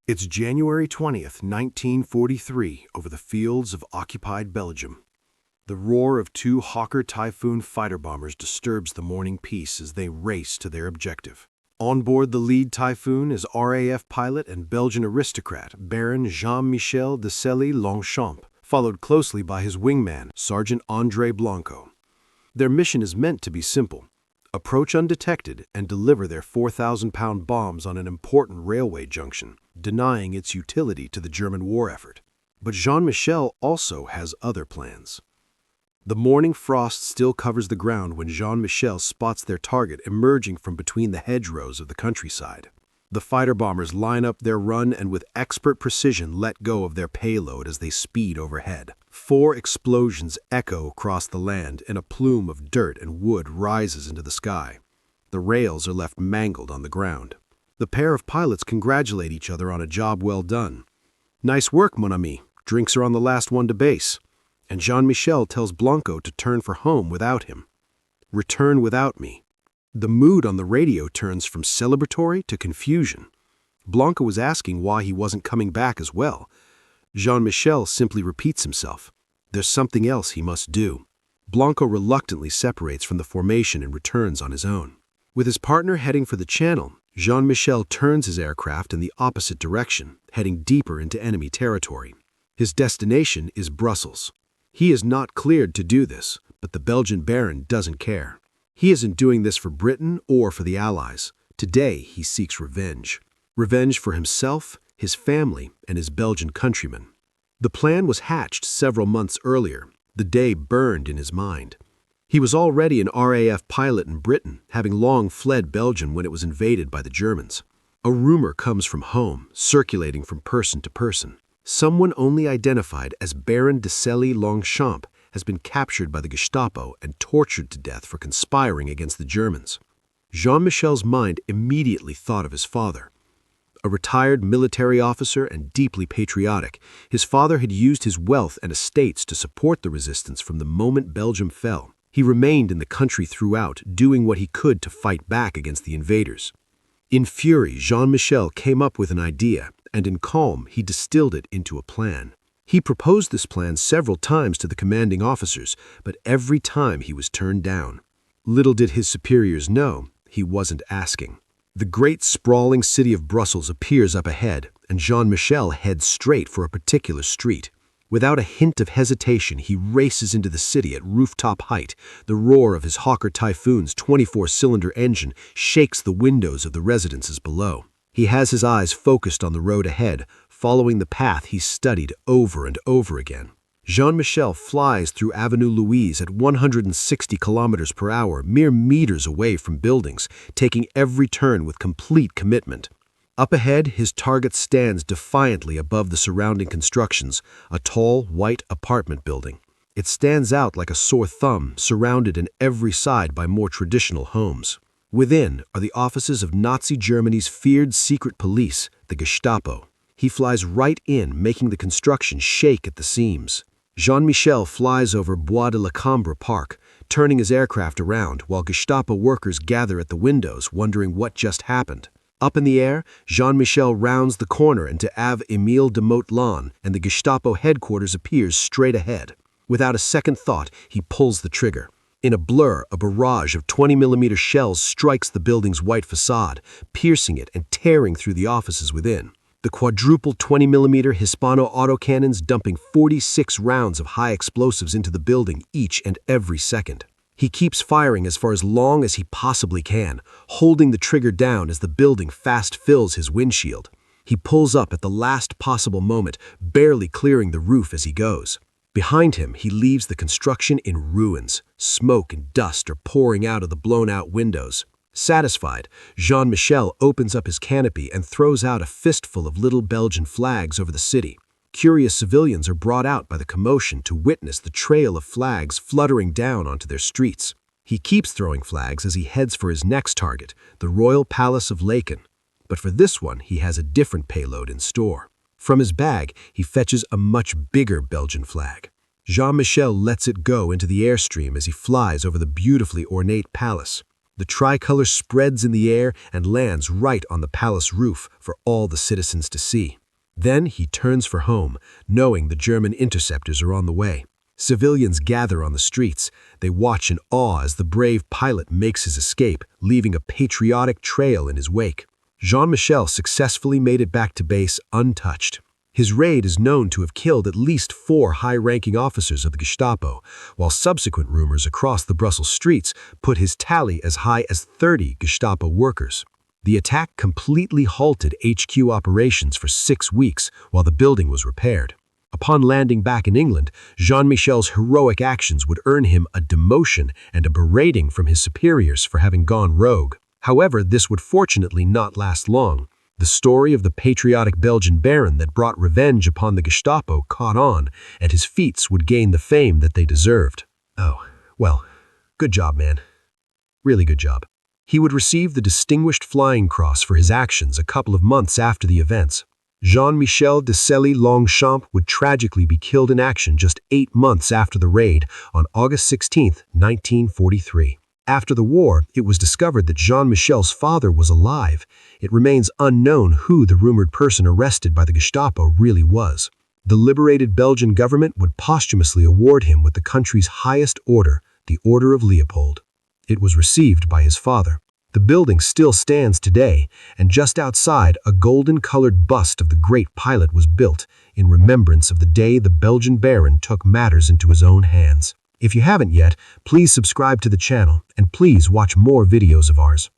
It's January 20th, 1943, over the fields of occupied Belgium. The roar of two Hawker Typhoon fighter bombers disturbs the morning peace as they race to their objective. On board the lead Typhoon is RAF pilot and Belgian aristocrat Baron Jean-Michel de Selys Longchamps, followed closely by his wingman, Sergeant André Blanco. Their mission is meant to be simple: approach undetected and deliver their 4,000-pound bombs on an important railway junction, denying its utility to the German war effort. But Jean-Michel also has other plans. The morning frost still covers the ground when Jean-Michel spots their target emerging from between the hedgerows of the countryside. The fighter bombers line up their run and with expert precision let go of their payload as they speed overhead. 4 explosions echo across the land and a plume of dirt and wood rises into the sky. The rails are left mangled on the ground. The pair of pilots congratulate each other on a job well done. "Nice work, mon ami. Drinks are on the last one to base." And Jean-Michel tells Blanco to turn for home without him. "Return without me." The mood on the radio turns from celebratory to confusion. Blanco was asking why he wasn't coming back as well. Jean-Michel simply repeats himself. There's something else he must do. Blanco reluctantly separates from the formation and returns on his own. With his partner heading for the channel, Jean-Michel turns his aircraft in the opposite direction, heading deeper into enemy territory. His destination is Brussels. He is not cleared to do this, but the Belgian Baron doesn't care. He isn't doing this for Britain or for the Allies. Today, he seeks revenge. Revenge for himself, his family, and his Belgian countrymen. The plan was hatched several months earlier. The day burned in his mind. He was already an RAF pilot in Britain, having long fled Belgium when it was invaded by the Germans. A rumor comes from home, circulating from person to person. Someone only identified as Baron de Selys Longchamps has been captured by the Gestapo and tortured to death for conspiring against the Germans. Jean-Michel's mind immediately thought of his father. A retired military officer and deeply patriotic, his father had used his wealth and estates to support the resistance from the moment Belgium fell. He remained in the country throughout, doing what he could to fight back against the invaders. In fury, Jean-Michel came up with an idea, and in calm, he distilled it into a plan. He proposed this plan several times to the commanding officers, but every time he was turned down. Little did his superiors know, he wasn't asking. The great sprawling city of Brussels appears up ahead, and Jean-Michel heads straight for a particular street. Without a hint of hesitation, he races into the city at rooftop height. The roar of his Hawker Typhoon's 24-cylinder engine shakes the windows of the residences below. He has his eyes focused on the road ahead, following the path he studied over and over again. Jean-Michel flies through Avenue Louise at 160 kilometers per hour, mere meters away from buildings, taking every turn with complete commitment. Up ahead, his target stands defiantly above the surrounding constructions, a tall, white apartment building. It stands out like a sore thumb, surrounded on every side by more traditional homes. Within are the offices of Nazi Germany's feared secret police, the Gestapo. He flies right in, making the construction shake at the seams. Jean-Michel flies over Bois de la Cambre Park, turning his aircraft around while Gestapo workers gather at the windows, wondering what just happened. Up in the air, Jean-Michel rounds the corner into Avenue Louise, and the Gestapo headquarters appears straight ahead. Without a second thought, he pulls the trigger. In a blur, a barrage of 20mm shells strikes the building's white facade, piercing it and tearing through the offices within. The quadruple 20mm Hispano autocannons dumping 46 rounds of high explosives into the building each and every second. He keeps firing as far as long as he possibly can, holding the trigger down as the building fast fills his windshield. He pulls up at the last possible moment, barely clearing the roof as he goes. Behind him, he leaves the construction in ruins. Smoke and dust are pouring out of the blown-out windows. Satisfied, Jean-Michel opens up his canopy and throws out a fistful of little Belgian flags over the city. Curious civilians are brought out by the commotion to witness the trail of flags fluttering down onto their streets. He keeps throwing flags as he heads for his next target, the Royal Palace of Laeken. But for this one, he has a different payload in store. From his bag, he fetches a much bigger Belgian flag. Jean-Michel lets it go into the airstream as he flies over the beautifully ornate palace. The tricolor spreads in the air and lands right on the palace roof for all the citizens to see. Then he turns for home, knowing the German interceptors are on the way. Civilians gather on the streets. They watch in awe as the brave pilot makes his escape, leaving a patriotic trail in his wake. Jean-Michel successfully made it back to base untouched. His raid is known to have killed at least 4 high-ranking officers of the Gestapo, while subsequent rumors across the Brussels streets put his tally as high as 30 Gestapo workers. The attack completely halted HQ operations for 6 weeks while the building was repaired. Upon landing back in England, Jean-Michel's heroic actions would earn him a demotion and a berating from his superiors for having gone rogue. However, this would fortunately not last long. The story of the patriotic Belgian baron that brought revenge upon the Gestapo caught on, and his feats would gain the fame that they deserved. Oh, well, good job, man. Really good job. He would receive the Distinguished Flying Cross for his actions a couple of months after the events. Jean-Michel de Selys Longchamps would tragically be killed in action just 8 months after the raid on August 16, 1943. After the war, it was discovered that Jean-Michel's father was alive. It remains unknown who the rumored person arrested by the Gestapo really was. The liberated Belgian government would posthumously award him with the country's highest order, the Order of Leopold. It was received by his father. The building still stands today, and just outside, a golden-colored bust of the great pilot was built in remembrance of the day the Belgian baron took matters into his own hands. If you haven't yet, please subscribe to the channel, and please watch more videos of ours.